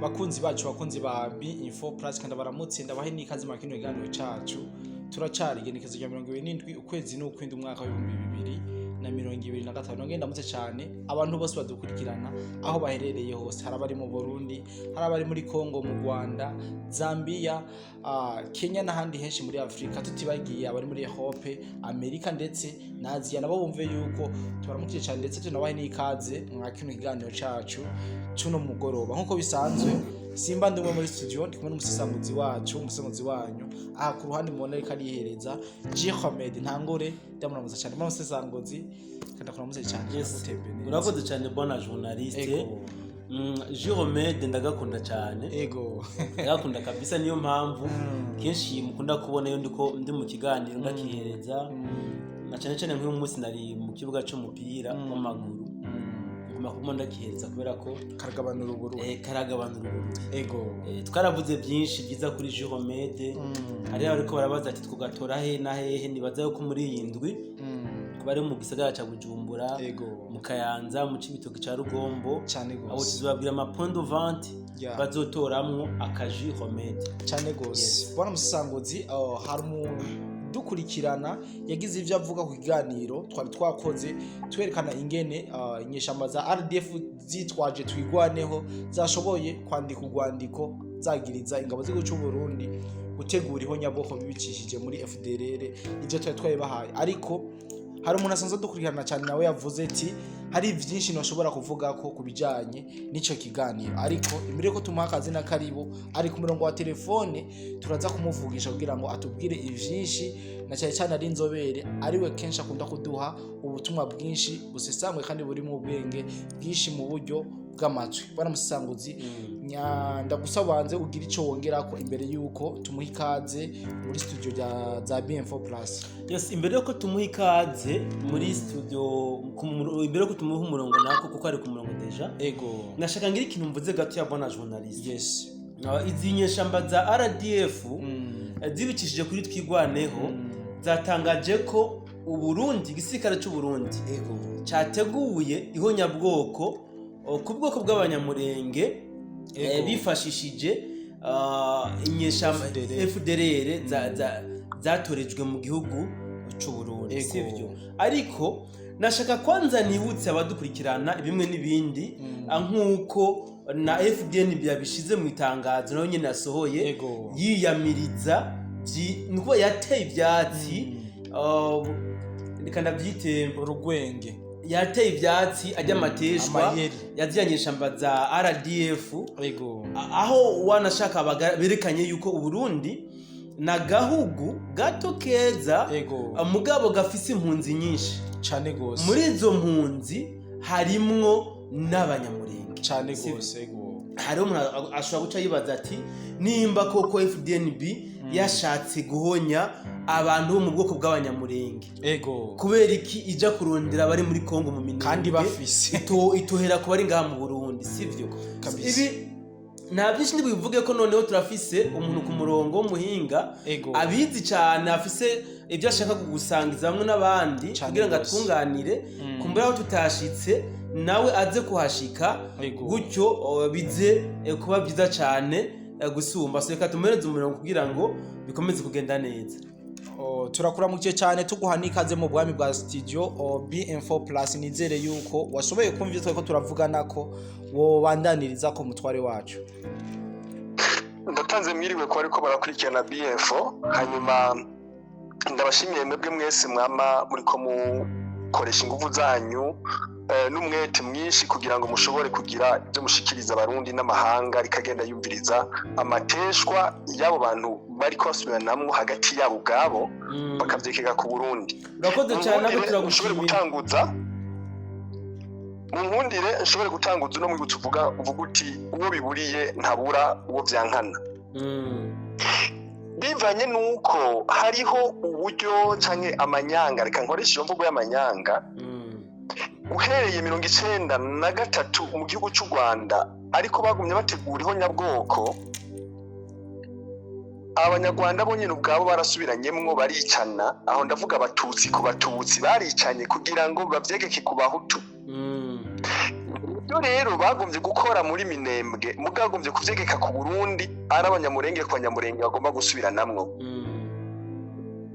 bakunzi bacu bakunzi ba B-Info Plus kandi baramutse ndabahe n'ikaze mu kino kiganiro cacu turacari igenekezo rya 27 ukwezi n'ukwindi umwaka wa 2025 ngenda mutse cyane abantu bose badukurikirana aho baherereye hose harabari mu Burundi harabari muri Kongo mu Rwanda Zambia Kenya n'ahandi henshi muri Afrika tutibagiye abari muri Europe Amerika ndetse na Asia nabo bumve yuko tubaramukije cyane ndetse tunabahe n'ikaze mu kino kiganiro cacu cuno mugoroba nkuko bisanzwe Simba ndumwe muri studio ndi kumwe n'umusesanguzi wacu umusesanguzi wanyu aha ku ruhande mubona ariko arihereza Jehomed ntangore ndamuramuza cyane mu musesanguzi kandi akuramuze cyane gutembera urakoze cyane bona journaliste Jehomed ndagakunda cyane ndagakunda kabisa niyo mpamvu kenshi mukunda kubona yo ndiko ndi mu kiganiro ndakihereza na cyane nk'uyu munsi nari mu kibuga cy'umupira w'amaguru makumo ndakihereza kubera ko karagabanura uburundi twaravuze byinshi byiza kuri Jehomed hari ariko barabaza ati twogatora he na hehe nibaza yuko muri iyi ndwi bari mu gisagara ca Bujumbura mu Kayanza mu Cibitoke ca Rugombo abo tuzobabwira amapondo vente bazotoramwo akaji Jehomed cyane gose bona musangozi hari umuntu dukurikirana yagize ivyo avuga ku kiganiro twari twakoze twerekana ingene inyeshamba za RDF zitwaje twigwaneho zashoboye kwandika urwandiko zagiriza ingabo z'igihugu cy'u Burundi gutegura ihonyabwoko bibicishije muri FDLR ivyo twari twabahaye ariko hari umuntu asanzwe dukurikirana cyane nawe yavuze ati hari byinshi nashobora kuvuga ko kubijanye n'ico kiganiro ariko imbere ko tumuha akazi na karibu ari ku murongo wa telefone turaza kumuvugisha kugira ngo atubwire ivyinshi na cyane ari inzobere ariwe kenshi akunda kuduha ubutumwa bwinshi busesangwe kandi buri mu bwenge bwinshi mu buryo bw'amatwi bana musanguzi ndagusabanze ugira ico wongerako imbere yuko tumuha ikaze muri studio za B-Info Plus. Yes, imbere yuko tumuha ikaze muri studio imbere yuko tumuha umurongo nako kuko ari ku murongo deja nashaka ngira ikintu mvuze gato ya bona journaliste. Izi nyeshamba za RDF zibicishije kuri twigwaneho zatangaje ko Uburundi gisirikare cy'u Burundi cyateguye ihonyabwoko ku bwoko bw'abanyamurenge bifashishije inyeshamba FDLR zatorejwe mu gihugu cy'u Burundi sivyo ariko nashaka kwanza nibutse abadukurikirana bimwe n'ibindi nkuko na FDN byabishize mu itangazo nayo nyene yasohoye yiyamiriza nuko yateye ibyatsi ndikanda byite urugwenge yateye ibyatsi ajya amateshwa yaziyanyesha za RDF aho wanashaka berekanye yuko Uburundi na gahugu gato keza mugabo gafise impunzi nyinshi cyane gose muri izo mpunzi harimwo n'abanyamurenge cyane gose hari umuntu ashobora guca yibaza ati nimba koko FDNB yashatse guhonya abantu bo mu bwoko bw'abanyamurenge kubera iki ija kurondera bari muri Kongo mu minwe kandi bafise itohera ko bari ngaha mu Burundi sivyo ibi nta byinshi ndibivuge ko noneho turafise umuntu ku murongo w'umuhinga abizi cyane afise ibyo ashaka kugusangiza bamwe n'abandi kugira ngo atunganire kumbura aho tutashitse nawe aze kuhashika gutyo bize kuba byiza cyane gusumba so reka tumereze umurongo kugira ngo bikomeze kugenda neza. Turakuramukiye cyane tuguha n'ikaze mu bwami bwa studio B-Info Plus nizere yuko washoboye kumva ivyo twako turavugana ko wobandaniriza ko mutware wacu ndatanze mwiriwe ko ariko barakurikirana B-Info hanyuma ndabashimiye mwebwe mwese mwama muri ko mukoresha ingufu zanyu n'umwete mwinshi kugira ngo mushobore kugira ibyo mushikiriza abarundi n'amahanga rikagenda yumviriza amateshwa y'abo bantu bari kwasubiranamwo hagati yabo ubwabo bakavyekeka ku Burundi. Urakoze cyane nako turagushimira gutanguza munkundire nshobore gutanguza no mwibutse uvuga uti uwo biburiye ntabura uwo vyankana bivanye nuko hariho uburyo canke amanyanga reka nkoresha iyo mvugo y'amanyanga uhereye 1993 mu gihugu cy'u Rwanda ariko bagumye bategura ihonyabwoko abanyarwanda bo nyine ubwabo barasubiranyemwo baricana aho ndavuga abatutsi ku batutsi baricanye kugira ngo bavyegeke ku bahutu ibyo rero bagombye gukora muri Minembwe mugagombye kuvyegeka ku Burundi ari abanyamurenge ku banyamurenge bagomba gusubiranamwo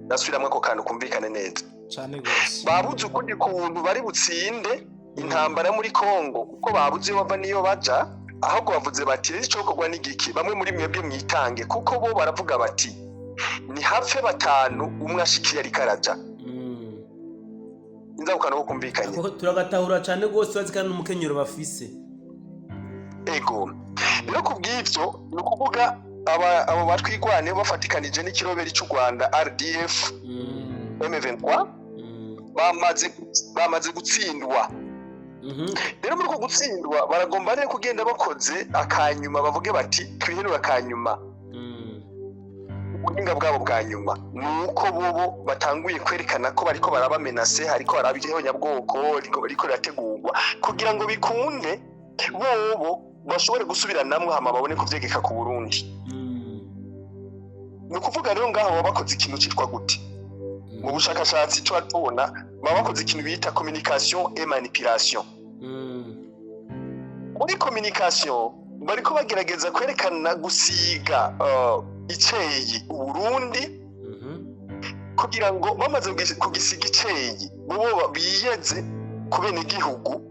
nasubiramwe ko kantu kumvikane neza cyane gose babuze ukundi kuntu bari butsinde intambara muri Kongo kuko babuze bava niyo baja ahubwo bavuze bati rero ico kogwa n'igiki bamwe muri mwebwe mwitange kuko bo baravuga bati ni hapfe batanu umwe ashikiye ari karaja inzabukana ko kumvikanye turagatahura cyane gose bazikana n'umukenyero bafise ego rero kubw'ivyo ni ukuvuga abo batwigwane bafatikanije n'ikiroberi cy'u Rwanda RDF M23 bamaze gutsindwa rero muri ko gutsindwa baragomba rero kugenda bakoze akanyuma bavuge bati twihenura akanyuma ubuhinga bwabo bwa nyuma nuko bobo batanguye kwerekana ko bariko barabamenase hariko barabijeho nyabwoko bariko birategurwa kugira ngo bikunde bobo bashobore gusubiranamwe hama babone kuvyegeka ku Burundi ni ukuvuga rero ngaho baba bakoze ikintu citwa gute mu bushakashatsi cyo tubona baba bakoze ikintu bita communication et manipulation muri communication bariko bagerageza kwerekana gusiga iceyi Burundi kugira ngo bamaze kugisiga iceyi bo biyeze kubene igihugu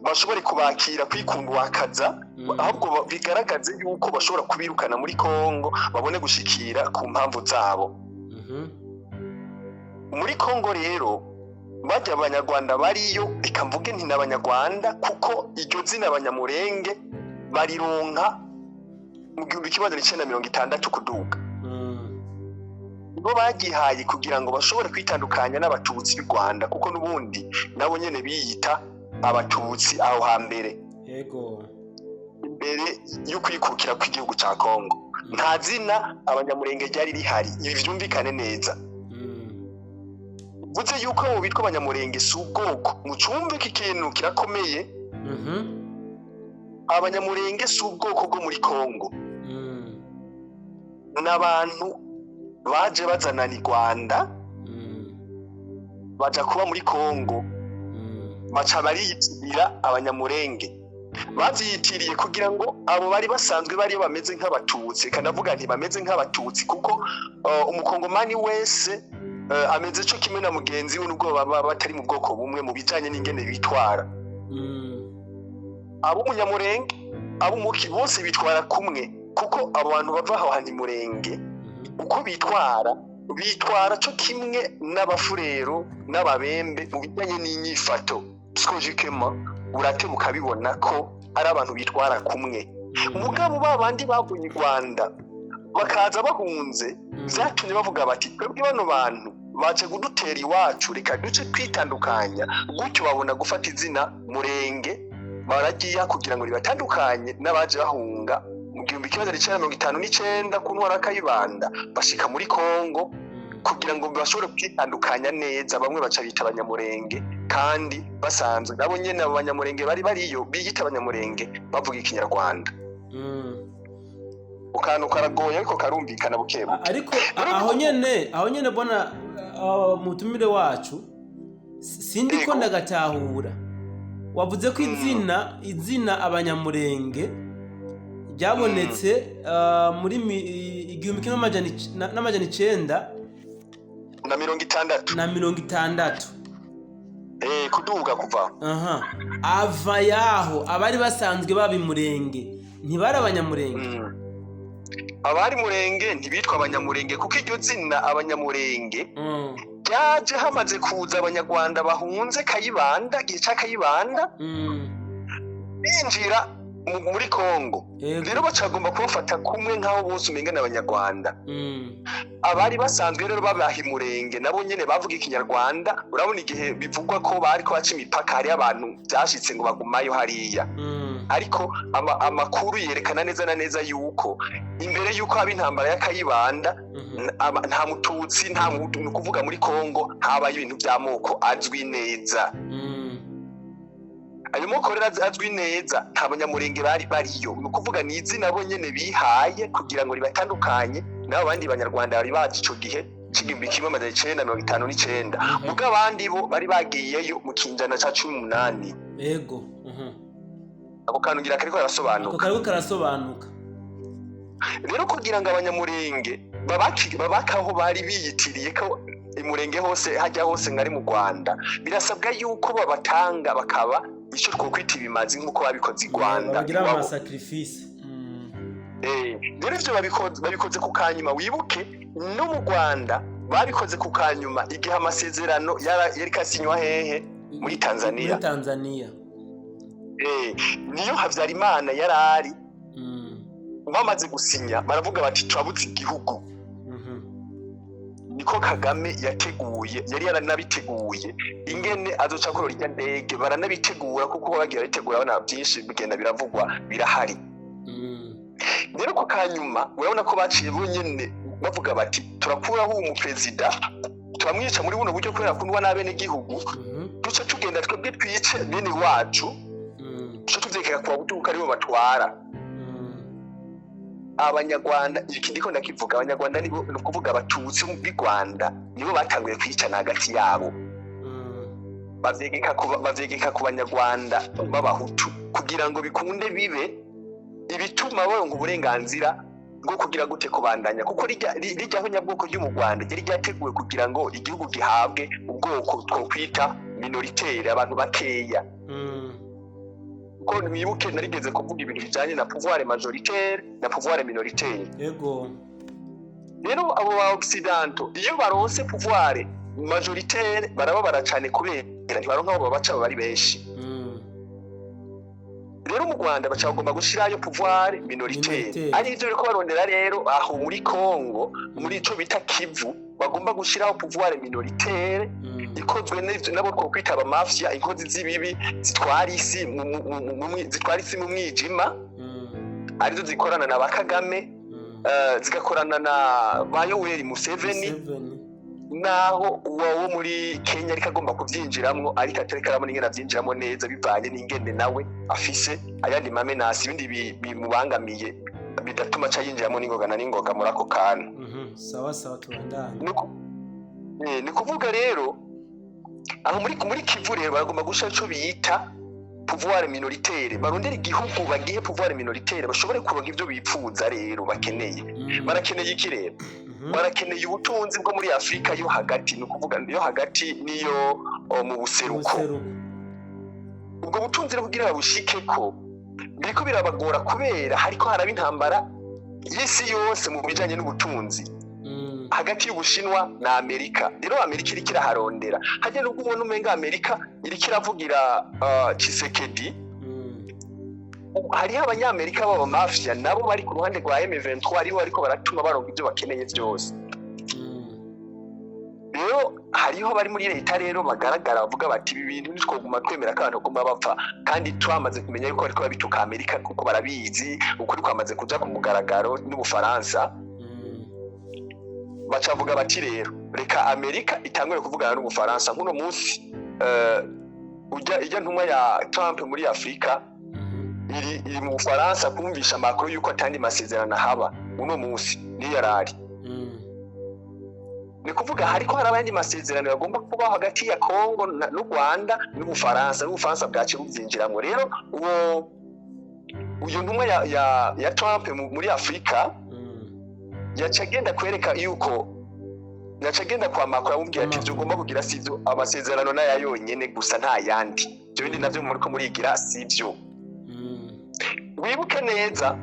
bashobore kubakira kwikundwakaza ahubwo bigaragaze yuko bashobora kubirukana muri Kongo babone gushikira ku mpamvu zabo muri Kongo rero bajya abanyarwanda bariyo ikamvuge nti n'abanyarwanda kuko iryo zina abanyamurenge barironka mu 1960 kuduga bo bagihaye kugira ngo bashobore kwitandukanya n'abatutsi b'u Rwanda kuko nubundi nabo nyene biyita abatutsi aho hambere yego imbere yo kwikukira kw'igihugu ca Kongo nta zina abanyamurenge ryari rihari ibi vyumvikane neza vuze yuko abo bitwa abanyamurenge si ubwoko mucumve ko ikintu kirakomeye abanyamurenge si ubwoko bwo muri Kongo n'abantu baje bazanana i Rwanda baja kuba muri Kongo baca bariyitirira abanyamurenge bavyitiriye kugira ngo abo bari basanzwe bari bameze nk'abatutsi kanavuga nti bameze nk'abatutsi kuko umukongomani wese ameze cyo kimwe na mugenzi we nubwo baba batari mu bwoko bumwe mu bijanye n'ingene bitwara abo munyamurenge abo muki bose bitwara kumwe kuko abo bantu bava aho hani murenge uko bitwara cyo kimwe n'abafurero n'ababembe mu bijanye n'inyifato psychologiquement uratebuka bibona ko ari abantu bitwara kumwe mugabo babandi bavuye i Rwanda bakaza bahunze vyatumye bavuga bati twebwe bano bantu baje kudutera iwacu reka duce kwitandukanya gutyo babona gufata izina murenge baragiye kugira ngo ribatandukanye n'abaje bahunga mu 1959 ku ntwara Kayibanda bashika muri Kongo kugira ngo bashobore kwitandukanya neza bamwe baca bita abanyamurenge kandi basanzwe nabo nyene abanyamurenge bari bariyo biyita abanyamurenge bavuga ikinyarwanda ukantu karagoye ariko karumvikana bukebuke ariko aho nyene bona mutumire wacu sindi ko ndagatahura wavuze ko izina abanyamurenge ryabonetse muri 1960 kuduga kuva ava yaho abari basanzwe babimurenge ntibari abanyamurenge abari murenge ntibitwa abanyamurenge kuko iryo zina abanyamurenge ryaje hamaze kuza abanyarwanda bahunze Kayibanda gihe ca Kayibanda binjira muri Kongo rero bacagomba kubafata kumwe nk'aho bose umenga n'abanyarwanda abari basanzwe rero babahimurenge nabo nyene bavuga ikinyarwanda urabona igihe bivugwa ko bariko baca imipaka hari abantu byashitse ngo bagumayo hariya ariko amakuru yerekana neza na neza yuko imbere yuko haba intambara ya Kayibanda nta mututsi nta muntu ni kuvuga muri Kongo habaye ibintu by'amoko azwi neza ayo moko rero azwi neza nta banyamurenge bari bariyo ni ukuvuga ni izina bo nyene bihaye kugira ngo ribatandukanye n'abo bandi banyarwanda bari bazi ico gihe c'igihumbi kimwe amajana icenda mirongo itanu n'icenda muga abandi bo bari bagiyeyo mu kinjana ca 18 yego ako kantu ngira kariko ako kariko karasobanuka rero kugira ngo abanyamurenge babakaho bari biyitiriye ko imurenge hose hajya hose ngari mu Rwanda birasabwa yuko babatanga bakaba icyo twokwita ibimazi nk'uko babikoze i Rwanda bagira ama sacrifice rero ivyo babikoze ku kanyuma wibuke no mu Rwanda babikoze ku kanyuma igihe amasezerano yari kasinywa hehe muri Tanzania niyo Havyarimana yarari bamaze gusinya baravuga bati turabuze igihugu niko Kagame yateguye yari yaranabiteguye ingene azoca korora irya ndege baranabitegura kuko bagira bitegura abana byinshi bigenda biravugwa birahari rero ko kanyuma urabona ko baciye bonyene bavuga bati turakuraho umuperezida turamwica muri buno buryo kubera kundwa n'abene gihugu duce tugenda twebwe twice bene wacu duce tuvyekera kwa butuka aribo batwara abanyarwanda iki ndiko ndakivuga abanyarwanda nibo kuvuga abatutsi mu Rwanda nibo batanguye kwicana hagati yabo bavyegeka ku banyarwanda b'abahutu kugira ngo bikunde bibe ibituma baronka uburenganzira bwo kugira gute kubandanya kuko rijyaho nyabwoko ryo mu Rwanda ryari ryateguwe kugira ngo igihugu gihabwe ubwoko twokwita minoritaire abantu bakeya ko mwibuke narigeze kuvuga ibintu bijanye na pouvoir majoritaire na pouvoir minoritaire yego rero abo ba occidentaux iyo baronse pouvoir majoritaire barababara cyane kubera ntibaronka abo babaca bari benshi rero mu Rwanda bacagomba gushirayo pouvoir minoritaire ari ivyo riko barondera rero aho muri Congo muri ico bita Kivu bagomba gushiraho pouvoir minoritaire ikozwe nabo twokwita aba mafia inkozi z'ibibi zitwara isi mu mwijima arizo zikorana na Bakagame zigakorana na Yoweri Museveni naho uwo muri Kenya ariko agomba kuvyinjiramwo ariko aterekaramo n'ingene avyinjiramo neza bivanye n'ingene nawe afise ayandi mamenasi ibindi bimubangamiye bidatuma aca yinjiramo n'ingoga muri ako kantu sawa tubandanye ni kuvuga rero aho muri Kivu rero bagomba gushaka ico bita pouvoir minoritaire barondera igihugu bagiye pouvoir minoritaire bashobore kuronka ivyo bipfuza rero bakeneye barakeneye iki rero barakeneye ubutunzi bwo muri Afrika yo hagati no kuvuga yo hagati niyo mu buseruko ubwo butunzi rero kugira babushike ko biriko birabagora kubera hariko haraba intambara y'isi yose mu bijanye n'ubutunzi hagati y'Ubushinwa na Amerika rero Amerika iri kiraharondera hajye no kubona umenga Amerika iri kiravugira Tshisekedi hariho abanyamerika baba mafia nabo bari ku ruhande rwa M23 aribo bariko baratuma baronka ibyo bakeneye byose rero hariho bari muri leta rero bagaragara bavuga bati ibi bintu nitwoguma twemera ko abantu bagomba bapfa kandi twamaze kumenya yuko bariko babituka Amerika kuko barabizi ukuri kwamaze kuja ku mugaragaro n'Ubufaransa bacavuga bati rero reka Amerika itangure kuvugana n'Ubufaransa nkuno munsi ujya ntumwa ya Trump muri Afrika iri mu Bufaransa kumvisha Macron yuko atandi masezerano haba uno munsi ni yarari ni kuvuga hariko harabandi masezerano yagomba kuba hagati ya Kongo n'u Rwanda n'Ubufaransa bwace buzinjiramwe rero uyu ntumwa ya Trump muri Afrika yacagenda kwereka yuko yacagenda kwa Macron amubwira ati byo ugomba kugira sivyo amasezerano naya yonyene gusa nta yandi byo bindi navyo muriko murigira sivyo wibuke neza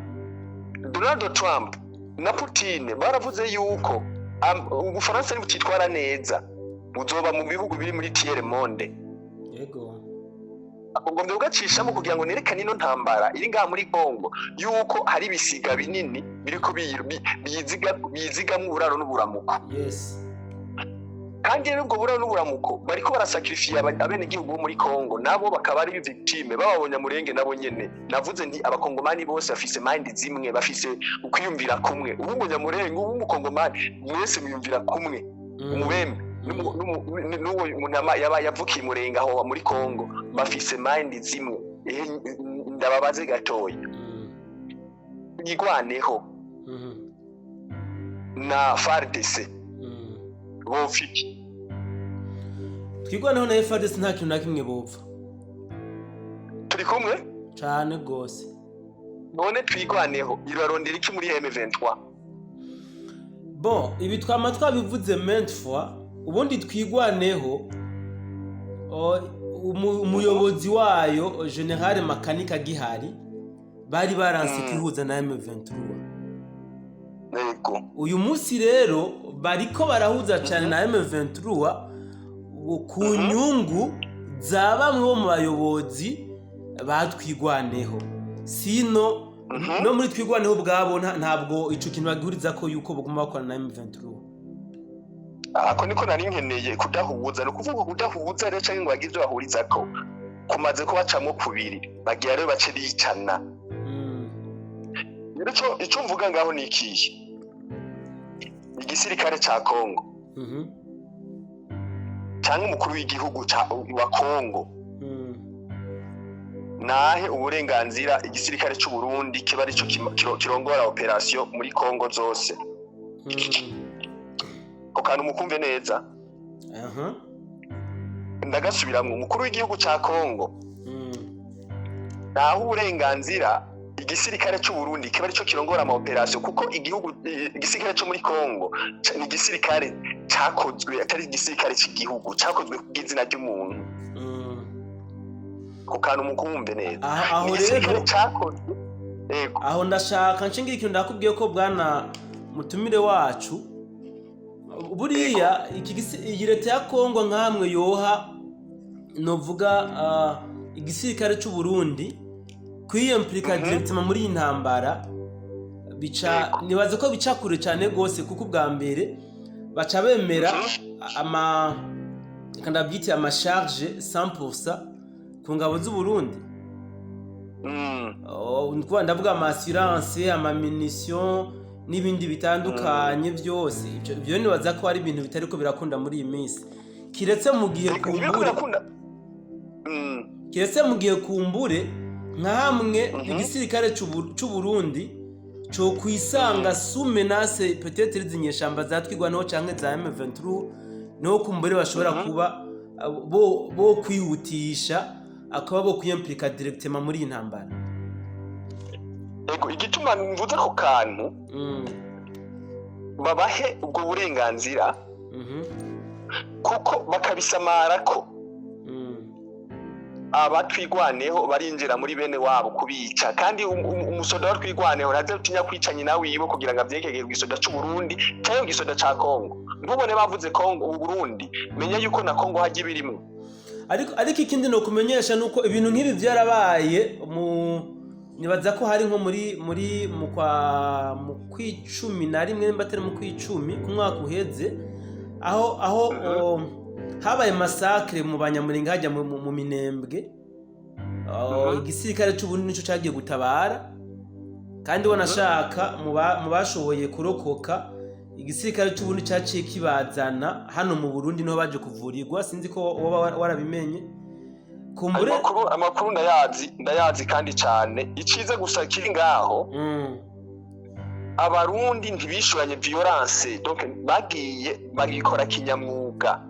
Donald Trump na Putin baravuze yuko Ubufaransa ni butitwara neza buzoba mu bihugu biri muri tiers monde yego agomba ugacishamo kugira ngo nerekane ino ntambara iri ngaha muri Congo yuko hari bisiga binini biriko biziga mu buraro n'uburamuko yes kandi rero ubwo buraro n'uburamuko bariko barasacrifice abene gihugu bo muri Congo nabo bakaba ari victime bababonye murenge nabo nyene navuze nti abakongomani bose bafise mind zimwe bafise ukwiyumvira kumwe ubungunya murenge ubumukongomani mwese mwiyumvira kumwe umubembe n'uwo umuntu yavukiye murenga aho muri Congo bafise mind zimwe ndababaze gatoya igwaneho na FARDC bofiki twigwaneho na FARDC nta kintu na kimwe bopfa turi kumwe cyane gose. None twigwaneho irarondera iki muri M23? Bon, ibi twama twabivuze maintes fois, ubundi twigwaneho umuyobozi wayo General Makanika Gihari bari baranse kwihuza na M23. Yego. Uyu munsi rero bariko barahuza cyane na M23 ku nyungu za bamwe bo mu bayobozi batwigwaneho. Sino no muri twigwaneho bwabo ntabwo ico kintu bagihuriza ko yuko baguma bakora na M23. Ako niko nari nkeneye kudahuza, no kuvuga kudahuza rero cyangwa ngo bagivyo bahuriza ko kumaze kubacamo kubiri bagiye rero bace bicana. Rero ico mvuga ngaho ni ikihe? Igisirikare ca Kongo cyangwa umukuru w'igihugu wa Kongo nahe uburenganzira igisirikare cy'u Burundi kiba ari cyo kirongora operation muri Kongo zose. Kokana umukumve neza. Ndagasubiramwe umukuru w'igihugu ca Kongo naho uburenganzira igisirikare cy'u Burundi kiba ari cyo kirongora ama operation kuko igisirikare cyo muri Kongo ni igisirikare cyakozwe atari igisirikare cy'igihugu cyakozwe kubw'izina ry'umuntu. Kokana umukumve neza. Aho rero cyakozwe. Yego. Aho ndashaka nshingira ikintu ndakubwiye ko bwana mutumire wacu buriya iyi leta ya Kongo nkamwe yoha novuga igisirikare cy'u Burundi kwiyemplika directement muri intambara nibaza ko bica kure cyane gose kuko ubwa mbere baca bemera kandabyiti ama charge 100% ku ngabo z'u Burundi. Ndavuga ama assurance, ama munition n'ibindi bitandukanye byose. Ibyo nibaza ko ari ibintu bitari ko birakunda muri iyi minsi. Kiretse mu gihe kumbure nka hamwe igisirikare cy'u Burundi cyo kwisanga sous menace peut-être izinyeshamba zatwigwaneho canke za M23 no kumbure bashobora kuba bo kwihutisha akaba bo kwiyemplika directement muri intambara. Ego igituma mvuze ko kantu babahe ubwo burenganzira kuko bakabisamara ko abatwigwaneho barinjira muri bene wabo kubica kandi umusoda watwigwaneho naze utinya kwicanye nawe yibo kugira ngo avyekegere igisoda cy'u Burundi cyangwa igisoda ca Kongo. Ntubone bavuze Kongo u Burundi menya yuko na Kongo haje birimo. Ariko ikindi no kumenyesha nuko ibintu nk'ibi byarabaye nibaza ko hari nko muri mu kwicumi na rimwe mbatera mu kwicumi ku mwaka uheze aho habaye massacre mu Banyamurenga hajya mu Minembwe. Igisirikare cy'u Burundi nico cyagiye gutabara kandi wanashaka mu bashoboye kurokoka igisirikare cy'u Burundi cyaciye kibazana hano mu Burundi niho baje kuvurirwa. Sinzi ko warabimenye. Kumbure amakuru ndayazi kandi cyane icize gusa kiri ngaho. Abarundi ntibishuranye violence donc bagiye bagikora kinyamwuga.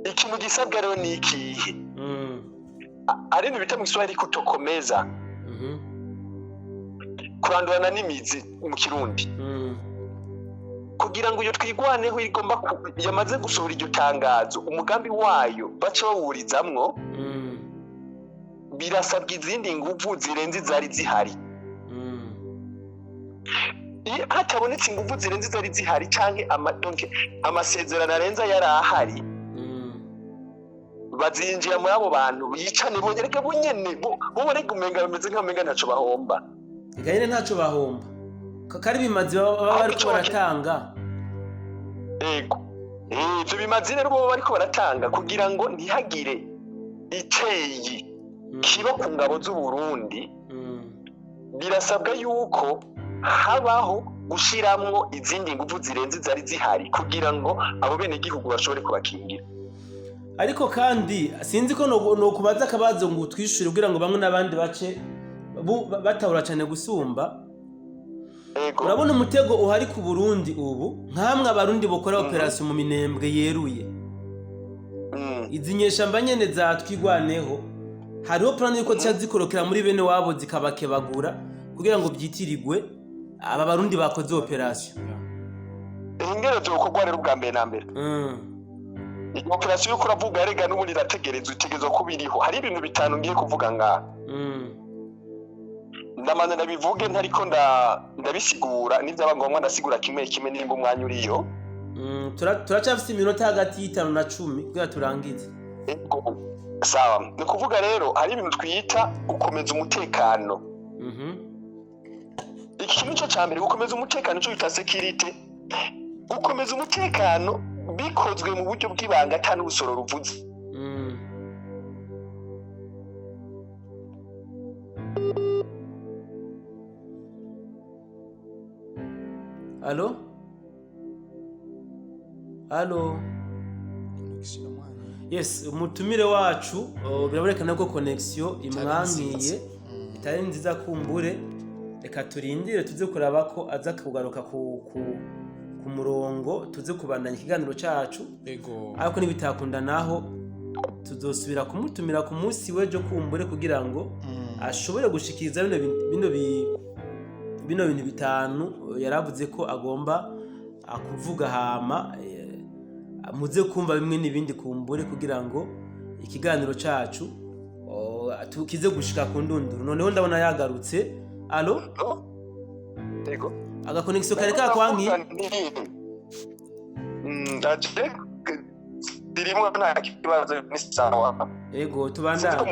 Ikintu gisabwa rero ni ikihe? Ari ibintu bita mu Kiswahili kutokomeza. Kurandurana n'imizi mu Kirundi. Kugira ngo iyo twigwaneho igomba yamaze gusohora iryo tangazo umugambi wayo bace bawurizamwo birasabwa izindi nguvu zirenze zari zihari. Iyo hatabonetse inguvu zirenze zari zihari canke amasezerano arenza yari ahari bazinjira muri abo bantu bicane bonyereka bonyene borega umenga bameze nk'amenga ntaco bahomba. Igahine ntaco bahomba. Kari bimazi baba bariko baratanga. Ego. Ivyo bimazi rero bo bariko baratanga kugira ngo ntihagire iteyi kiba ku ngabo z'u Burundi. Birasabwa yuko habaho gushiramwo izindi nguvu zirenze zari zihari kugira ngo abo bene gihugu bashobore kubakingira. Ariko kandi sinzi ko no kubaza akabazo ngo twishure kugira ngo bamwe n'abandi bace batabura cyane gusumba. Urabona umutego uhari ku Burundi ubu nkamwe abarundi bokora operation mu Minembwe yeruye. Izinyeshamba nyene zatwigwaneho hariho plan yuko zikorokera muri bene wabo zikabakebagura kugira ngo byitirirwe aba barundi bakoze operation ingero byo kugwa rero ubwa mbere na mbere iyi operation yo kuravuga yarega n'ubundi irategerezwa ko biriho hari ibintu bitanu ngiye kuvuga ngaha ndamanza ndabivuge ntariko ndabisigura n'ibyaba ngombwa ndasigura kimwe nimba umwanya uriyo turacafise iminota hagati y'5 na 10 kugira turangize sawa ni kuvuga rero hari ibintu twita gukomeza umutekano iki nico cyambere gukomeza umutekano cyo bita security gukomeza umutekano bikozwe mu buryo bw'ibanga atanu busoro ruvuze Allo yes umutumire wacu biraborekana ko connection imwankiye itari nziza kumbure reka turindire tuze kuraba ko aza kugaruka ku murongo tuze kubandanya ikiganiro cacu ariko nibitakunda naho tuzosubira kumutumira ku munsi wejo kumbure kugira ngo ashobore gushikiriza bino bintu bitanu yaravuze ko agomba akuvuga hama muze kumva bimwe n'ibindi kumbure kugira ngo ikiganiro cacu tukize gushika ku ndunduru noneho ndabona yagarutse allo yego aga connection kare ka kwanki ndaje dirimo nta kibazo ni sawa yego tubandana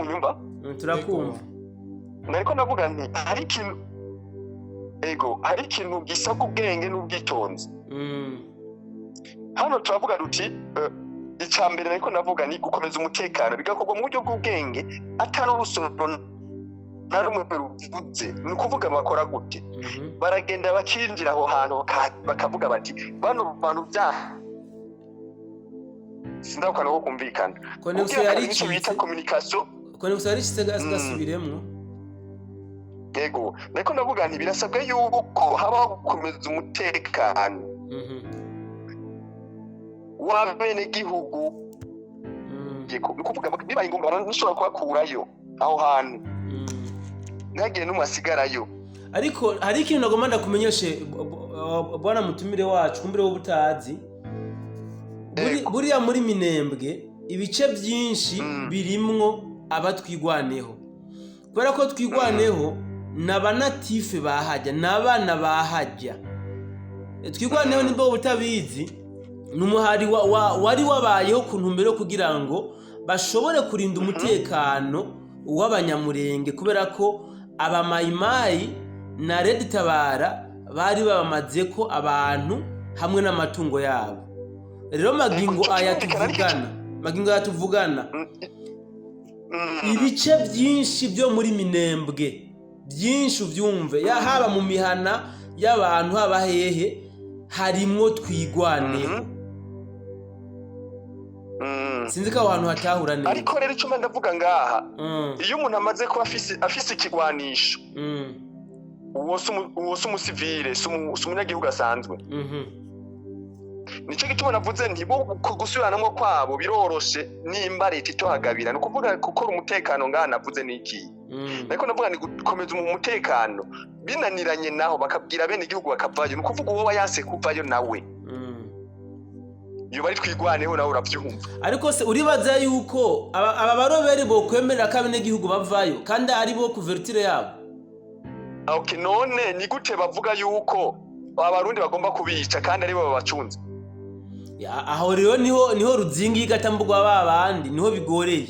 turakumva nariko ndavuga nti hari ikintu gisaba ubwenge n'ubwitonzi hano turavuga duti icambere nariko ndavuga ni gukomeza umutekano bigakorwa mu buryo bw'ubwenge atari urusoro na rumwe ruvuze ni ukuvuga bakora gute baragenda bakinjira aho hantu bakavuga bati bano bantu sindakwana ko kumvikana connection yari bita communication gasubiremwo yego nariko ndavuga nti birasabwa yuko habaho gukomeza umutekano w'abene gihugu yego ni kuvuga bibaye ngombwa nishobora kubakurayo aho hantu ntagire n'umusigarayo ariko hari ikintu nagomba ndakumenyeshe bwana mutumire wacu kumbere wo butazi buriya muri Minembwe ibice byinshi birimwo abatwigwaneho kubera ko twigwaneho n'abanatife bahajya n'abana bahajya twigwaneho nimba ubutabizi n'umuhari wari wabayeho ku ntumbero kugira ngo bashobore kurinda umutekano w'abanyamurenge kubera ko abamayimayi na Red Tabara bari babamaze ko abantu hamwe n'amatungo yabo rero magingo aya tuvugana ibice byinshi byo muri Minembwe byinshi ubyumve haba mu mihana y'abantu haba hehe harimo twigwaneho sinzi ko ahantu hatahura neza ariko rero icyo ndavuga ngaha iyo umuntu amaze kuba afise ikigwanisho uwo si umusivile si umunyagihugu asanzwe nicyo gituma navuze nti bo gusubiranamo kwabo biroroshe nimba leta itohagabira ni ukuvuga gukora umutekano ngaha navuze n'iki ariko navuga ni gukomeza umutekano binaniranye naho bakabwira bene igihugu bakavayo ni ukuvuga uwo yanse kuvayo nawe iyo bari twigwaneho nawe urabyumva ariko se uribaza yuko aba baroberi bo kwemerera ko abene igihugu bavayo kandi ari bo couverture yabo okay none ni gute bavuga yuko abarundi bagomba kubica kandi ari bo babacunze aho rero niho ruzingi gatambugwa babandi niho bigoreye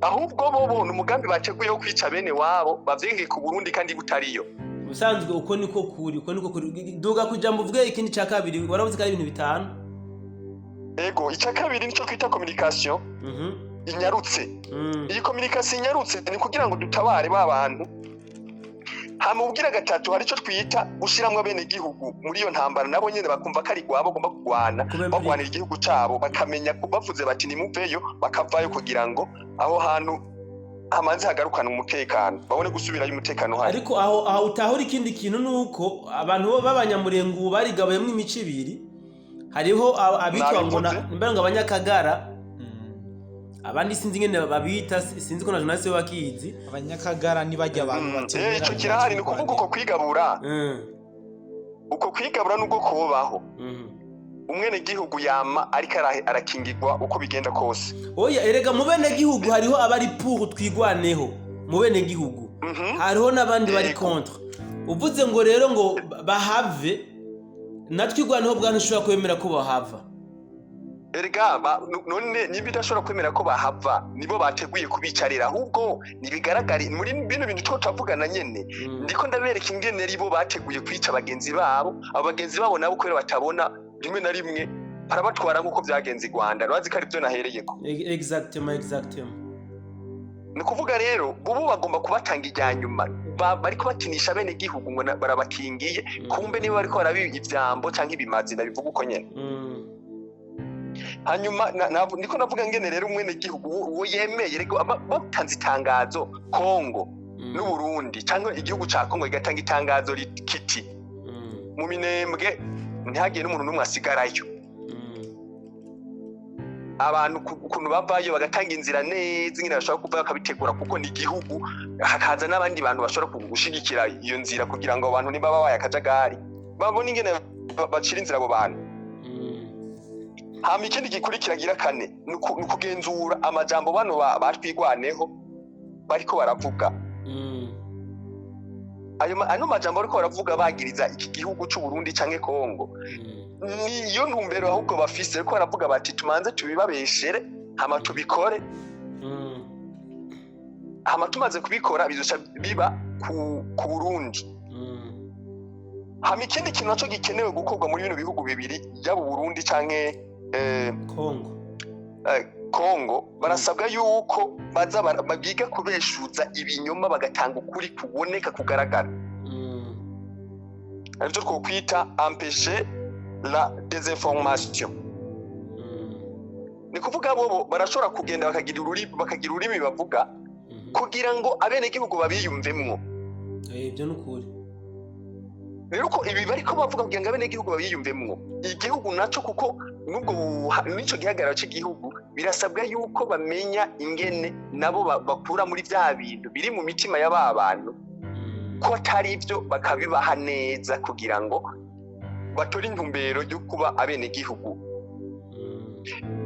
ahubwo bo bona umugambi bateguye wo kwica bene wabo bavyengeye ku Burundi kandi butariyo usanzwe uko niko kuri duga kujambo vuga ikindi ca kabiri waravuze ko ibintu bitanu ego icya kabiri nico kwita communication inyarutse iyi communication inyarutse ni kugira ngo dutabare babantu hamubwira gatatu hari cyo twita gushiramwe bene gihugu muri iyo ntambara nabo nyene bakumva ko ari gwabo bagomba kugwana bagwanira igihugu cabo bakamenya kubavuze bati nimuveyo bakavayo kugira ngo aho hantu amaze hagarukana umutekano babone gusubirayo umutekano hari ariko aho utahura ikindi kintu nuko abantu b'abanyamurengo barigabayemo imico ibiri hariho abitwa ngo nimbanga abanyakagara abandi sinzi ngene babita sinzi ko na journaliste bakizi abanyakagara nibajya abantu batemera ico kirahari ni kuvuga uko kwigabura uko kwigabura nubwo kubaho umwene gihugu yama ariko arakingirwa uko bigenda kose. Oya erega mu bene gihugu hariho abari pour twigwaneho mu bene gihugu hariho nabandi bari contre. Uvuze ngo rero ngo bahave natwigwaneho bwantu ushobora kwemera ko bahava. Erega none niba idashobora kwemera ko bahava nibo bateguye kubicarira ahubwo nibigaragara muri bino bintu cyo tavugana nyene ndiko ndabereka ingene ribo bateguye kwica abagenzi babo abagenzi babo nabo kwera batabona rimwe na rimwe arabatwara nkuko byagenze i Rwanda bazi ko ari byo nahereyeko. Exactement ni kuvuga rero bubu bagomba kubatanga ijyanyuma bariko batinisha bene gihugu ngo barabakingiye kumbe niba bariko barabiga ivyambo canke ibimazi nabivuga uko nyene. Hanyuma niko navuga ngene rero umwene gihugu uwo yemeye rego batanze itangazo Kongo n'u Burundi cyangwa igihugu ca Kongo igatanga itangazo kiti mu minembwe ntihagiye n'umuntu n'umwe asigarayo abantu ukuntu bavayo bagatanga inzira neza ingene bashobora kuva bakabitegura kuko ni igihugu hakaza n'abandi bantu bashobora gushigikira iyo nzira kugira ngo abantu niba babaye akajagari babone ingene bacira inzira abo bantu. Hama ikindi gikurikira gira kane ni ukugenzura amajambo bano batwigwaneho bariko baravuga ano majambo bariko baravuga bagiriza iki gihugu c'u Burundi canke Kongo niyo ntumbero ahubwo bafise ariko baravuga bati tumanze tubibabeshere hama tubikore hama tumaze kubikora bizoca biba ku Burundi. Hama ikindi kintu naco gikenewe gukorwa muri bino bihugu bibiri yaba Burundi canke Kongo barasabwa yuko baza bagiga kubeshuza ibinyoma bagatanga ukuri kuboneka kugaragara arivyo twokwita empêcher la désinformation. Ni kuvuga bobo barashobora kugenda bakagira ururimi bavuga kugira ngo abene gihugu babiyumvemwo. Ibyo nukuri rero ko ibi bariko bavuga kugira ngo abene gihugu babiyumvemwo igihugu naco kuko nubwo nico gihagararo cy'igihugu birasabwa yuko bamenya ingene nabo bakura muri vya bintu biri mu mitima y'aba bantu ko atari ibyo bakabibaha neza kugira ngo batore intumbero yo kuba abene gihugu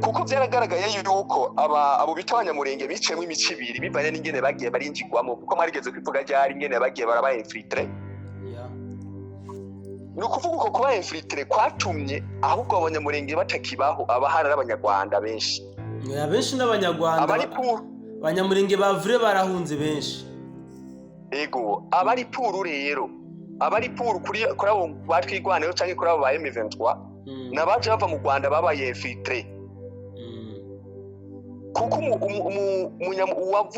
kuko byaragaragaye yuko abo bita abanyamurenge biciyemo imico ibiri bivanye n'ingene bagiye barinjigwamo kuko mwarigeze kwivuga ryari ingene bagiye barabaye infiltre. Ni ukuvuga uko kuba infiltre kwatumye ahubwo abanyamurenge batakibaho abahara n'abanyarwanda benshi n'abanyarwanda abanyamurenge bavure barahunze benshi. Ego abari puru rero abari puru kuri abo batwigwaneho canke kuri abo ba M23 nabaje bava mu Rwanda babaye infiltre kuko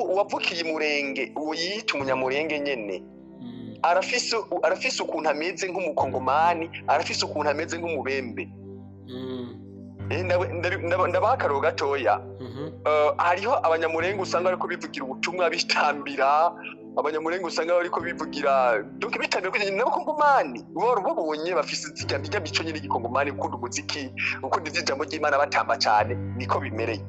uwavukiye umurenge uwo yita umunyamurenge nyene arafise ukuntu ameze nk'umukongomani arafise ukuntu ameze nk'umubembe. Ndabaha akaroro gatoya hariho abanyamurenge usanga bariko bivugira ubutumwa bitambira abanyamurenge usanga bariko bivugira donc bitambira ko n'abakongomani babonye bafise zijya mico nyine y'igikongomani ukunda umuziki ukunda ivy'ijambo ry'Imana batamba cyane niko bimereye.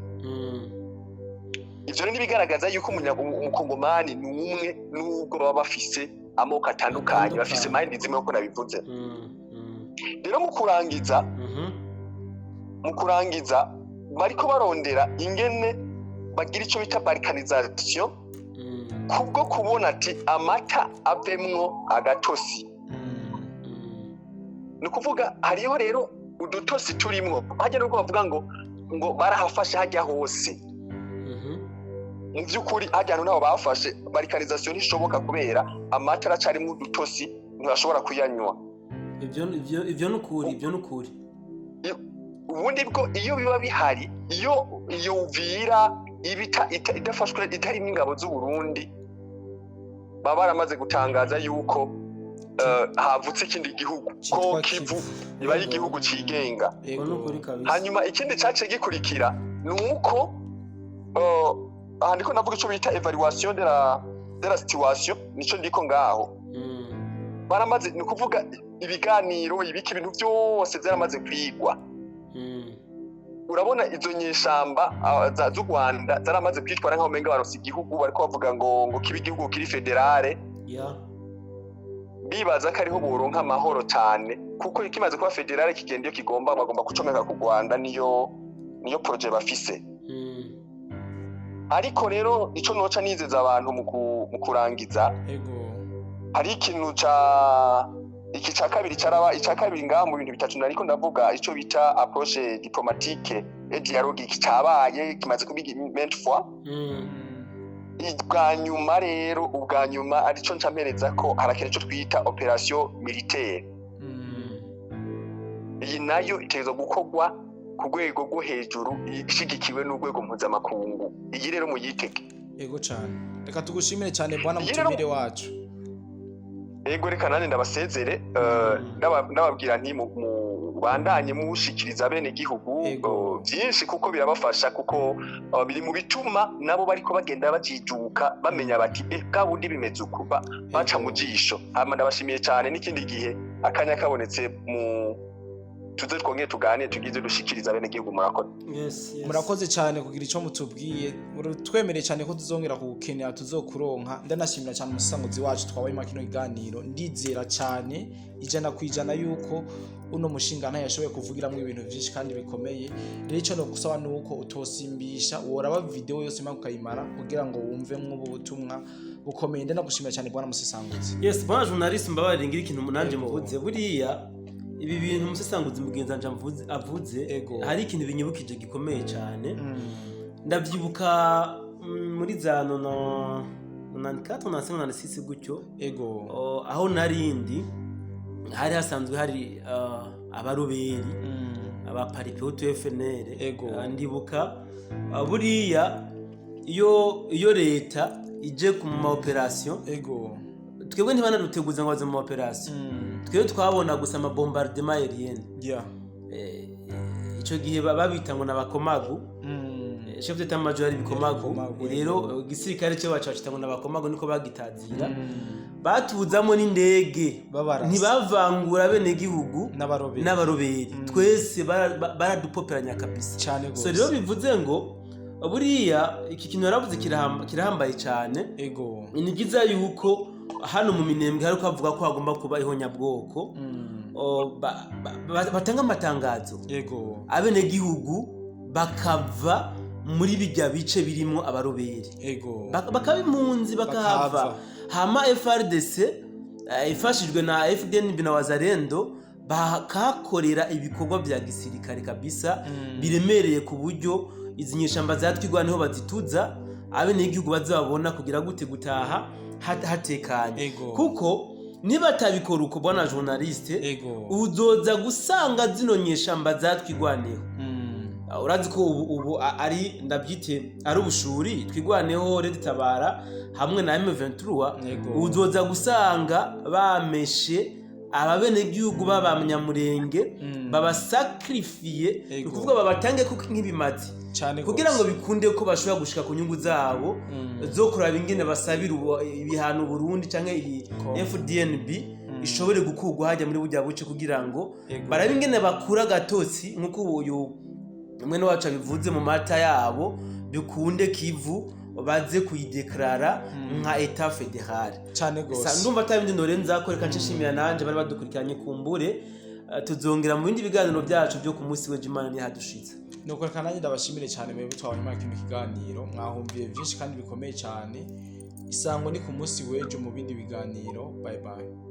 Ivyo rero nibigaragaza yuko umukongomani ni umwe nubwo baba bafise amoko atandukanye bafise mind zimwe uko nabivuze. Rero mu kurangiza bariko barondera ingene bagira ico bita balkanisation kubwo kubona ati amata avemwo agatosi. Ni kuvuga hariho rero udutosi turimwo hajya nuko bavuga ngo barahafashe hajya hose mu by'ukuri hajya nabo bafashe balkanisation ishoboka kubera amata aracarimo udutosi ntibashobora kuyanywa. Ibyo nukuri ubundi bwo iyo biba bihari iyo uvira idafashwe itari n'ingabo z'u Burundi baba baramaze gutangaza yuko havutse ikindi gihugu ko Kivu iba ari igihugu cigenga. Hanyuma ikindi cace gikurikira nuko ndiko navuga ico bita evaluation de la situation nico ndiko ngaho baramaze ni kuvuga ibiganiro ibiki ibintu byose byaramaze kwigwa urabona izo nyeshamba z'u Rwanda zaramaze kwitwara nk'aho umenga baronse igihugu bariko bavuga ngo kibe igihugu kiri federale bibaza ko ariho boronka amahoro cyane kuko kimaze kuba federale kigenda iyo kigomba bagomba gucomeka ku Rwanda niyo projet bafise. Ariko rero ico noca nizeza abantu mu kurangiza hari ikintu iki ca kabiri caraba ica kabiri ngaha mu bintu bitatu nariko ndavuga ico bita approche diplomatique et dialogique cabaye kimaze kubiga maintes fois. Ubwa nyuma arico ncampereza ko harakene ico twita operation militaire. Iyi nayo itegerezwa gukorwa ku rwego rwo hejuru ishigikiwe n'urwego mpuzamakungu. Iyi rero muyitege. Yego cyane. Reka tugushimire cyane bwana mutumire wacu. Yego reka nane ndabasezere ndababwira nti mu bandanye mushikiriza bene gihugu byinshi kuko birabafasha kuko biri mu bituma nabo bariko bagenda bajijuka bamenya bati bwa bundi bimeze uko baca mu jisho. Hama ndabashimiye cyane n'ikindi gihe akanya kabonetse mu tuze twongeye tuganire tugize dushikiriza bene gihugu murakoze. Murakoze cyane kugira ico mutubwiye twemereye cyane ko tuzongera kugukenera tuzokuronka ndanashimira cyane umusanguzi wacu twabaye makino iganiro ndizera cyane 100% yuko uno mushinga nta yashoboye kuvugiramwe ibintu byinshi kandi bikomeye. Rero ico no gusaba nuko utosimbisha woraba video yose makayimara kugira ngo wumve mw'ubu butumwa bukomeye. Ndanagushimira cyane bwana Musesanguzi. Bwana journalist mbabarira ngira ikintu munanje muvuze buriya ibi bintu Musesanguzi mugenza nje avuze hari ikintu binyibukije gikomeye cyane. Ndavyibuka muri za 94 gutyo aho narindi hari hasanzwe hari abaruberi abaparipe utu FNL ndibuka buriya iyo leta ije ku ma operation twebwe ntibanaduteguza ngo baze mu operation twebwe twabona gusa ama bombardement aérien ico gihe babita ngo nabakomagu chef d'état major bikomagu rero gisirikare cyo bacu bacita ngo nabakomagu niko bagitazira batuzamo n'indege ntibavangura bene gihugu n'abaroberi twese baradupoperanya kabisa cyane. So rero bivuze ngo buriya iki kintu yaravuze kirahambaye cyane inigiza yuko hano mu Minembwe hari ukavuga ko hagomba kuba ihonyabwoko batanga amatangazo abene gihugu bakava muri bijya bice birimo abaroberi bakabimpunzi bakahava hama FRDC ifashijwe na FDNB na Wazalendo bakakorera ibikorwa bya gisirikare kabisa biremereye ku buryo izi nyeshamba zatwigwa niho bazituza abene igihugu bazabona kugira gute gutaha hatekanye kuko niba tabikora uko bwana journaliste uzoza gusanga zino nyeshamba zatwigwaneho urazi ko ubu ari ndabyite ari ubushuri twigwaneho Red Tabara hamwe na M23 uzoza gusanga bameshe ababene gihugu babamnyamurenge babasacrifiye kuvuga babatange kuko nk'ibimazi kugira ngo bikunde ko bashobora gushika ku nyungu zabo zo kuraba ingene basabira ibihano Burundi canke iyi FDNB ishobore gukugwa hajya muri bujya buce kugira ngo barabe ingene bakura gatotsi nkuko uyu umwe no wacu bivuze mu mata yabo bikunde Kivu baze kuyideklara nka etat fédéral cyane gose. Ndumva atabindi norenza ko reka nshimira nanje bari badukurikiranye kumbure tuzongera mu bindi biganiro byacu byo ku munsi w'Imana ni hadushitse. Nuko reka nanjye ndabashimire cyane mwebwe twabanye mu kiganiro mwahumviye byinshi kandi bikomeye cyane. Isango ni ku munsi w'ejo mu bindi biganiro. Bye bye.